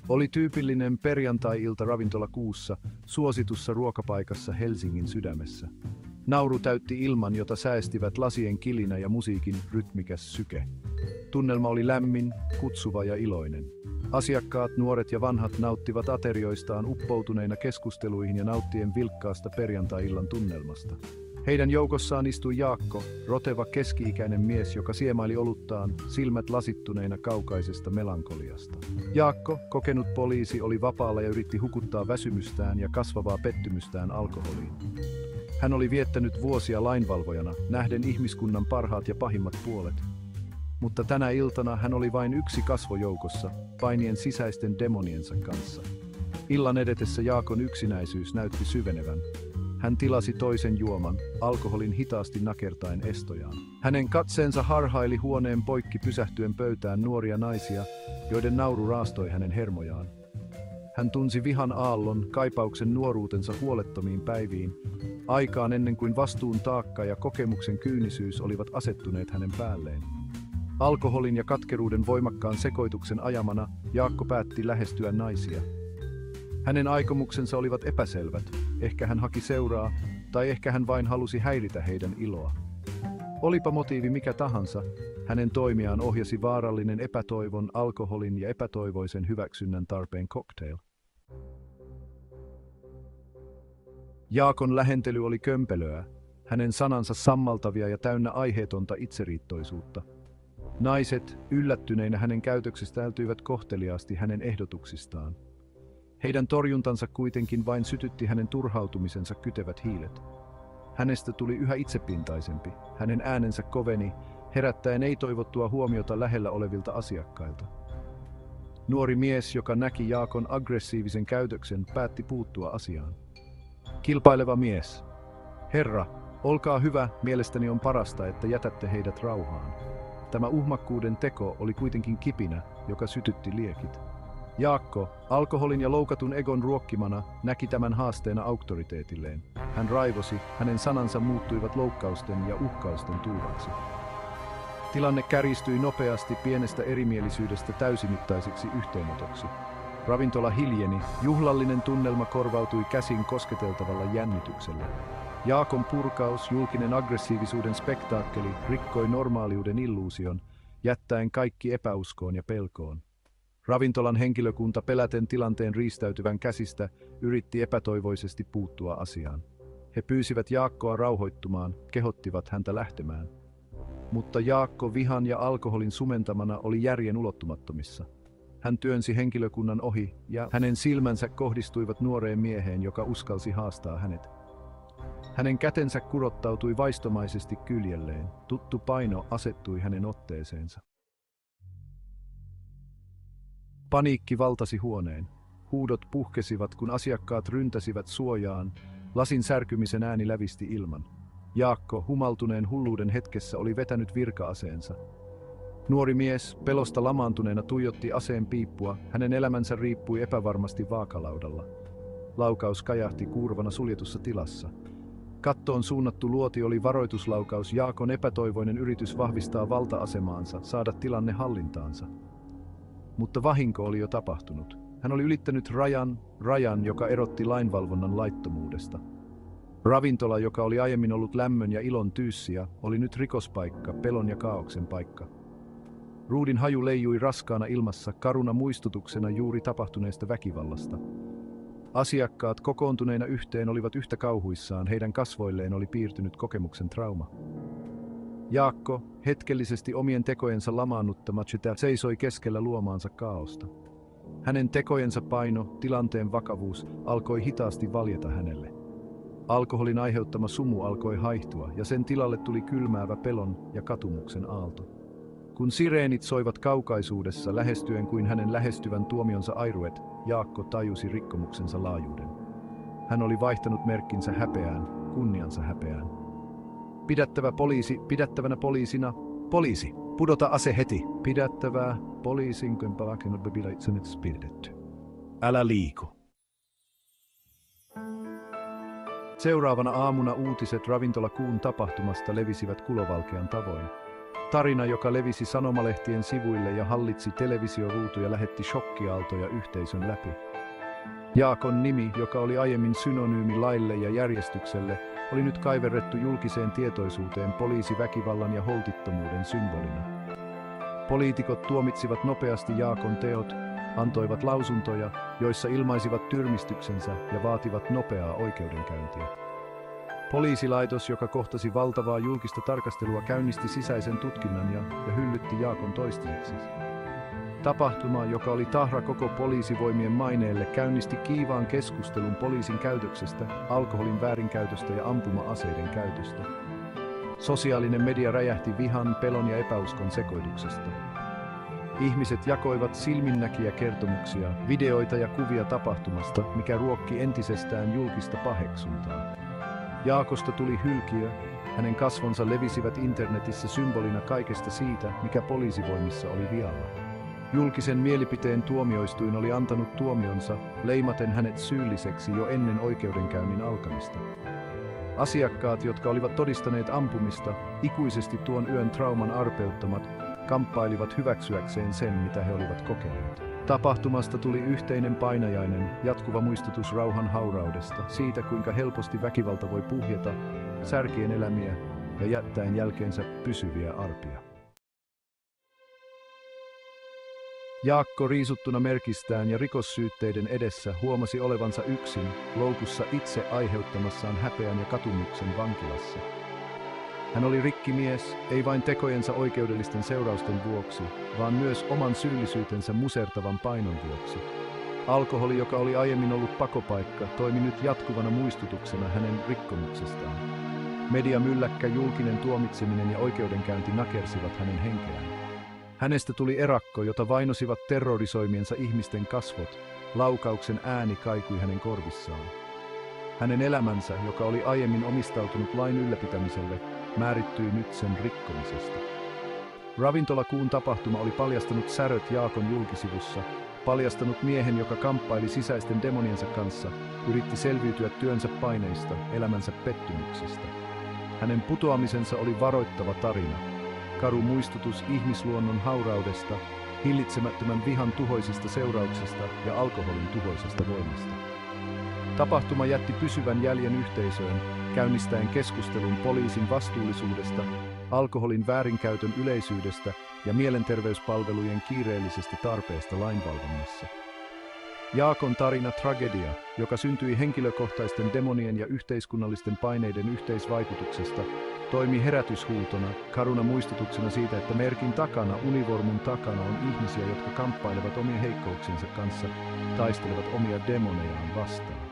Oli tyypillinen perjantai-ilta ravintola Kuussa, suositussa ruokapaikassa Helsingin sydämessä. Nauru täytti ilman, jota säestivät lasien kilinä ja musiikin rytmikäs syke. Tunnelma oli lämmin, kutsuva ja iloinen. Asiakkaat, nuoret ja vanhat, nauttivat aterioistaan uppoutuneina keskusteluihin ja nauttien vilkkaasta perjantai-illan tunnelmasta. Heidän joukossaan istui Jaakko, roteva keski-ikäinen mies, joka siemaili oluttaan, silmät lasittuneina kaukaisesta melankoliasta. Jaakko, kokenut poliisi, oli vapaalla ja yritti hukuttaa väsymystään ja kasvavaa pettymystään alkoholiin. Hän oli viettänyt vuosia lainvalvojana, nähden ihmiskunnan parhaat ja pahimmat puolet. Mutta tänä iltana hän oli vain yksi kasvo joukossa, painien sisäisten demoniensa kanssa. Illan edetessä Jaakon yksinäisyys näytti syvenevän. Hän tilasi toisen juoman, alkoholin hitaasti nakertaen estojaan. Hänen katseensa harhaili huoneen poikki pysähtyen pöytään nuoria naisia, joiden nauru raastoi hänen hermojaan. Hän tunsi vihan aallon, kaipauksen nuoruutensa huolettomiin päiviin, aikaan ennen kuin vastuun taakka ja kokemuksen kyynisyys olivat asettuneet hänen päälleen. Alkoholin ja katkeruuden voimakkaan sekoituksen ajamana Jaakko päätti lähestyä naisia. Hänen aikomuksensa olivat epäselvät, ehkä hän haki seuraa, tai ehkä hän vain halusi häiritä heidän iloa. Olipa motiivi mikä tahansa, hänen toimiaan ohjasi vaarallinen epätoivon, alkoholin ja epätoivoisen hyväksynnän tarpeen cocktail. Jaakon lähentely oli kömpelöä, hänen sanansa sammaltavia ja täynnä aiheetonta itseriittoisuutta. Naiset, yllättyneinä hänen käytöksestään, ältyivät kohteliaasti hänen ehdotuksistaan. Heidän torjuntansa kuitenkin vain sytytti hänen turhautumisensa kytevät hiilet. Hänestä tuli yhä itsepintaisempi, hänen äänensä koveni, herättäen ei-toivottua huomiota lähellä olevilta asiakkailta. Nuori mies, joka näki Jaakon aggressiivisen käytöksen, päätti puuttua asiaan. Kilpaileva mies. Herra, olkaa hyvä, mielestäni on parasta, että jätätte heidät rauhaan. Tämä uhmakkuuden teko oli kuitenkin kipinä, joka sytytti liekit. Jaakko, alkoholin ja loukatun egon ruokkimana, näki tämän haasteena auktoriteetilleen. Hän raivosi, hänen sanansa muuttuivat loukkausten ja uhkausten tulvaksi. Tilanne kärjistyi nopeasti pienestä erimielisyydestä täysimittaiseksi yhteenotoksi. Ravintola hiljeni, juhlallinen tunnelma korvautui käsin kosketeltavalla jännityksellä. Jaakon purkaus, julkinen aggressiivisuuden spektaakkeli, rikkoi normaaliuden illuusion, jättäen kaikki epäuskoon ja pelkoon. Ravintolan henkilökunta peläten tilanteen riistäytyvän käsistä yritti epätoivoisesti puuttua asiaan. He pyysivät Jaakkoa rauhoittumaan, kehottivat häntä lähtemään. Mutta Jaakko vihan ja alkoholin sumentamana oli järjen ulottumattomissa. Hän työnsi henkilökunnan ohi ja hänen silmänsä kohdistuivat nuoreen mieheen, joka uskalsi haastaa hänet. Hänen kätensä kurottautui vaistomaisesti kyljelleen. Tuttu paino asettui hänen otteeseensa. Paniikki valtasi huoneen. Huudot puhkesivat, kun asiakkaat ryntäsivät suojaan. Lasin särkymisen ääni lävisti ilman. Jaakko, humaltuneen hulluuden hetkessä, oli vetänyt virka-aseensa. Nuori mies, pelosta lamaantuneena, tuijotti aseen piippua. Hänen elämänsä riippui epävarmasti vaakalaudalla. Laukaus kajahti kuurvana suljetussa tilassa. Kattoon suunnattu luoti oli varoituslaukaus, Jaakon epätoivoinen yritys vahvistaa valta-asemaansa, saada tilanne hallintaansa. Mutta vahinko oli jo tapahtunut. Hän oli ylittänyt rajan, joka erotti lainvalvonnan laittomuudesta. Ravintola, joka oli aiemmin ollut lämmön ja ilon tyyssiä, oli nyt rikospaikka, pelon ja kaaoksen paikka. Ruudin haju leijui raskaana ilmassa, karuna muistutuksena juuri tapahtuneesta väkivallasta. Asiakkaat kokoontuneina yhteen olivat yhtä kauhuissaan, heidän kasvoilleen oli piirtynyt kokemuksen trauma. Jaakko, hetkellisesti omien tekojensa lamaannuttama, seisoi keskellä luomaansa kaaosta. Hänen tekojensa paino, tilanteen vakavuus, alkoi hitaasti valjeta hänelle. Alkoholin aiheuttama sumu alkoi haihtua, ja sen tilalle tuli kylmäävä pelon ja katumuksen aalto. Kun sireenit soivat kaukaisuudessa lähestyen kuin hänen lähestyvän tuomionsa airuet, Jaakko tajusi rikkomuksensa laajuuden. Hän oli vaihtanut merkkinsä häpeään, kunniansa häpeään. Pidättävä poliisi, pidättävänä poliisina. Poliisi, pudota ase heti. Pidättävää poliisin kympälakennut pidetty. Älä liiku. Seuraavana aamuna uutiset ravintola Kuun tapahtumasta levisivät kulovalkean tavoin. Tarina, joka levisi sanomalehtien sivuille ja hallitsi televisioruutuja, lähetti shokkiaaltoja yhteisön läpi. Jaakon nimi, joka oli aiemmin synonyymi laille ja järjestykselle, oli nyt kaiverrettu julkiseen tietoisuuteen poliisiväkivallan ja holtittomuuden symbolina. Poliitikot tuomitsivat nopeasti Jaakon teot, antoivat lausuntoja, joissa ilmaisivat tyrmistyksensä ja vaativat nopeaa oikeudenkäyntiä. Poliisilaitos, joka kohtasi valtavaa julkista tarkastelua, käynnisti sisäisen tutkinnan ja hyllytti Jaakon toistaiseksi. Tapahtuma, joka oli tahra koko poliisivoimien maineelle, käynnisti kiivaan keskustelun poliisin käytöksestä, alkoholin väärinkäytöstä ja ampuma-aseiden käytöstä. Sosiaalinen media räjähti vihan, pelon ja epäuskon sekoituksesta. Ihmiset jakoivat silminnäkiä kertomuksia, videoita ja kuvia tapahtumasta, mikä ruokki entisestään julkista paheksuntaa. Jaakosta tuli hylkiö, hänen kasvonsa levisivät internetissä symbolina kaikesta siitä, mikä poliisivoimissa oli vialla. Julkisen mielipiteen tuomioistuin oli antanut tuomionsa, leimaten hänet syylliseksi jo ennen oikeudenkäynnin alkamista. Asiakkaat, jotka olivat todistaneet ampumista, ikuisesti tuon yön trauman arpeuttamat, kamppailivat hyväksyäkseen sen, mitä he olivat kokeneet. Tapahtumasta tuli yhteinen painajainen, jatkuva muistutus rauhan hauraudesta, siitä kuinka helposti väkivalta voi puhjeta, särkien elämiä ja jättäen jälkeensä pysyviä arpia. Jaakko riisuttuna merkistään ja rikossyytteiden edessä huomasi olevansa yksin, loukussa itse aiheuttamassaan häpeän ja katumuksen vankilassa. Hän oli rikkimies, ei vain tekojensa oikeudellisten seurausten vuoksi, vaan myös oman syyllisyytensä musertavan painon vuoksi. Alkoholi, joka oli aiemmin ollut pakopaikka, toimi nyt jatkuvana muistutuksena hänen rikkomuksestaan. Mediamylläkkä, julkinen tuomitseminen ja oikeudenkäynti nakersivat hänen henkeään. Hänestä tuli erakko, jota vainosivat terrorisoimiensa ihmisten kasvot, laukauksen ääni kaikui hänen korvissaan. Hänen elämänsä, joka oli aiemmin omistautunut lain ylläpitämiselle, määrittyi nyt sen rikkomisesta. Ravintolakuun tapahtuma oli paljastanut säröt Jaakon julkisivussa, paljastanut miehen, joka kamppaili sisäisten demoniensa kanssa, yritti selviytyä työnsä paineista, elämänsä pettymyksistä. Hänen putoamisensa oli varoittava tarina, karu muistutus ihmisluonnon hauraudesta, hillitsemättömän vihan tuhoisista seurauksista ja alkoholin tuhoisesta voimasta. Tapahtuma jätti pysyvän jäljen yhteisöön, käynnistäen keskustelun poliisin vastuullisuudesta, alkoholin väärinkäytön yleisyydestä ja mielenterveyspalvelujen kiireellisestä tarpeesta lainvalvonnassa. Jaakon tarina tragedia, joka syntyi henkilökohtaisten demonien ja yhteiskunnallisten paineiden yhteisvaikutuksesta, toimi herätyshuutona, karuna muistutuksena siitä, että merkin takana, univormun takana on ihmisiä, jotka kamppailevat omien heikkouksiensa kanssa, taistelevat omia demonejaan vastaan.